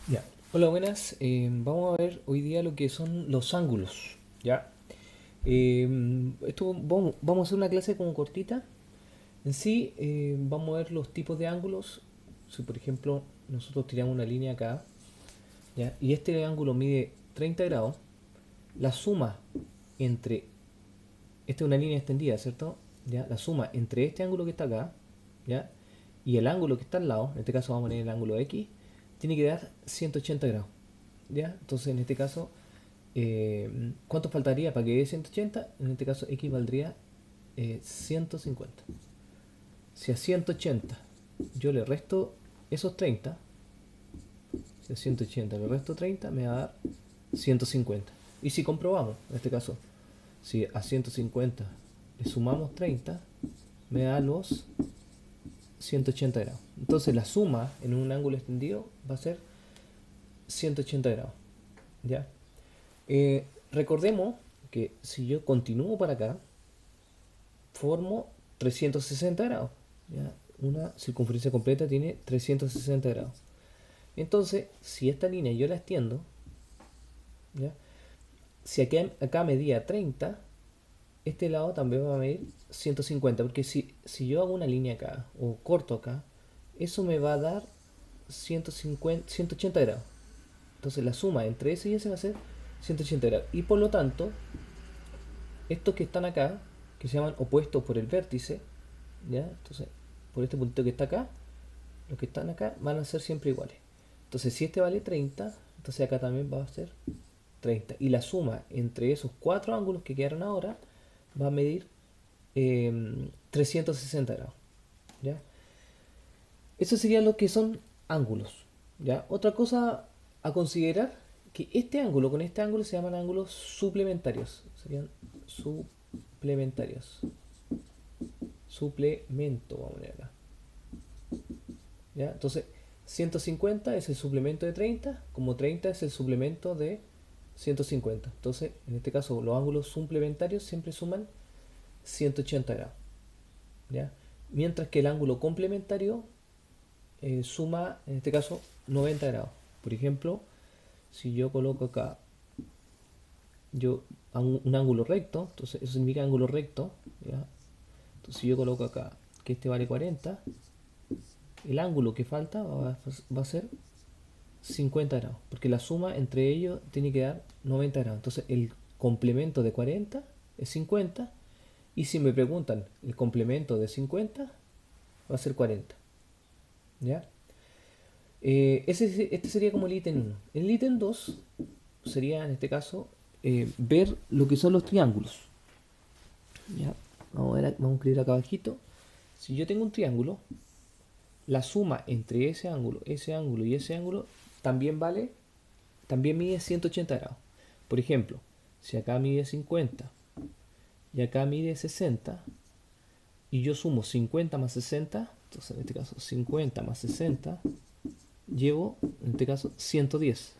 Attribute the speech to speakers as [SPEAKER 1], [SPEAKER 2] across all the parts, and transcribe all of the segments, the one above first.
[SPEAKER 1] Ya. Hola, buenas. Vamos a ver hoy día lo que son los ángulos. ¿Ya? Vamos a hacer una clase como cortita. En sí, vamos a ver los tipos de ángulos. Si, por ejemplo, nosotros tiramos una línea acá, ¿ya? Y este ángulo mide 30 grados, la suma entre... Esta es una línea extendida, ¿cierto? ¿Ya? La suma entre este ángulo que está acá, ¿ya? Y el ángulo que está al lado, en este caso vamos a poner el ángulo X, tiene que dar 180 grados. ¿Ya? Entonces, en este caso, ¿cuánto faltaría para que dé 180? En este caso, X valdría 150. Si a 180 yo le resto esos 30, si a 180 le resto 30, me va a dar 150. Y si comprobamos, en este caso, si a 150 le sumamos 30, me da los 180 grados. Entonces la suma en un ángulo extendido va a ser 180 grados. ¿Ya? Recordemos que si yo continúo para acá, formo 360 grados. ¿Ya? Una circunferencia completa tiene 360 grados. Entonces, si esta línea yo la extiendo, ¿ya? Si acá medía 30, este lado también va a medir 150, porque si yo hago una línea acá o corto acá, eso me va a dar 150, 180 grados. Entonces la suma entre ese y ese va a ser 180 grados. Y por lo tanto, estos que están acá, que se llaman opuestos por el vértice, ¿ya? Entonces, por este puntito que está acá, los que están acá van a ser siempre iguales. Entonces, si este vale 30, entonces acá también va a ser 30. Y la suma entre esos cuatro ángulos que quedaron ahora va a medir 360 grados. ¿Ya? Eso sería lo que son ángulos. ¿Ya? Otra cosa a considerar, que este ángulo con este ángulo se llaman ángulos suplementarios. Serían suplementarios. Suplemento, vamos a poner acá. ¿Ya? Entonces, 150 es el suplemento de 30, como 30 es el suplemento de 150. Entonces, en este caso, los ángulos suplementarios siempre suman 180 grados. ¿Ya? Mientras que el ángulo complementario suma, en este caso, 90 grados. Por ejemplo, si yo coloco acá yo hago un ángulo recto, entonces eso significa ángulo recto. ¿Ya? Entonces, si yo coloco acá que este vale 40, el ángulo que falta va a ser 50 grados, porque la suma entre ellos tiene que dar 90 grados. Entonces el complemento de 40 es 50, y si me preguntan el complemento de 50 va a ser 40. ¿Ya? Este sería como el ítem 1. El ítem 2 sería en este caso ver lo que son los triángulos. ¿Ya? Vamos a escribir acá abajito. Si yo tengo un triángulo, la suma entre ese ángulo y ese ángulo también vale, también mide 180 grados. Por ejemplo, si acá mide 50 y acá mide 60, y yo sumo 50 más 60, entonces en este caso 50 más 60, llevo en este caso 110.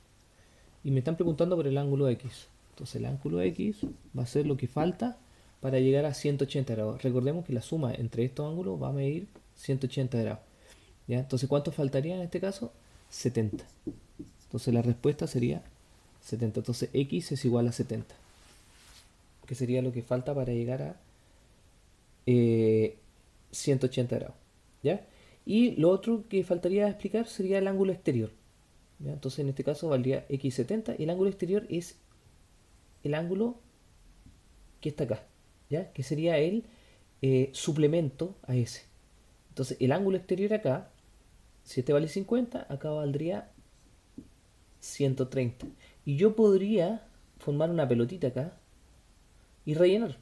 [SPEAKER 1] Y me están preguntando por el ángulo X. Entonces el ángulo X va a ser lo que falta para llegar a 180 grados. Recordemos que la suma entre estos ángulos va a medir 180 grados. ¿Ya? Entonces, ¿cuánto faltaría en este caso? 70. Entonces la respuesta sería 70. Entonces X es igual a 70, que sería lo que falta para llegar a 180 grados. ¿Ya? Y lo otro que faltaría explicar sería el ángulo exterior. ¿Ya? Entonces en este caso valdría X70, y el ángulo exterior es el ángulo que está acá, ¿ya? Que sería el suplemento a ese. Entonces el ángulo exterior acá, si este vale 50, acá valdría 130. Y yo podría formar una pelotita acá y rellenar.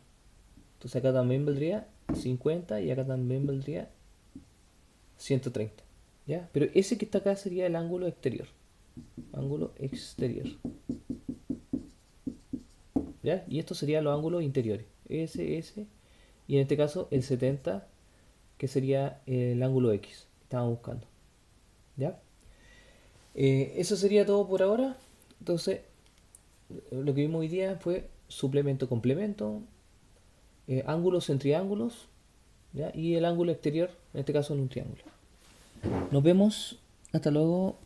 [SPEAKER 1] Entonces acá también valdría 50 y acá también valdría 130. ¿Ya? Pero ese que está acá sería el ángulo exterior. Ángulo exterior. ¿Ya? Y estos serían los ángulos interiores. Ese. Y en este caso el 70, que sería el ángulo X que estábamos buscando. ¿Ya? Eso sería todo por ahora. Entonces, lo que vimos hoy día fue suplemento-complemento, ángulos en triángulos, ¿ya? Y el ángulo exterior, en este caso en un triángulo. Nos vemos. Hasta luego.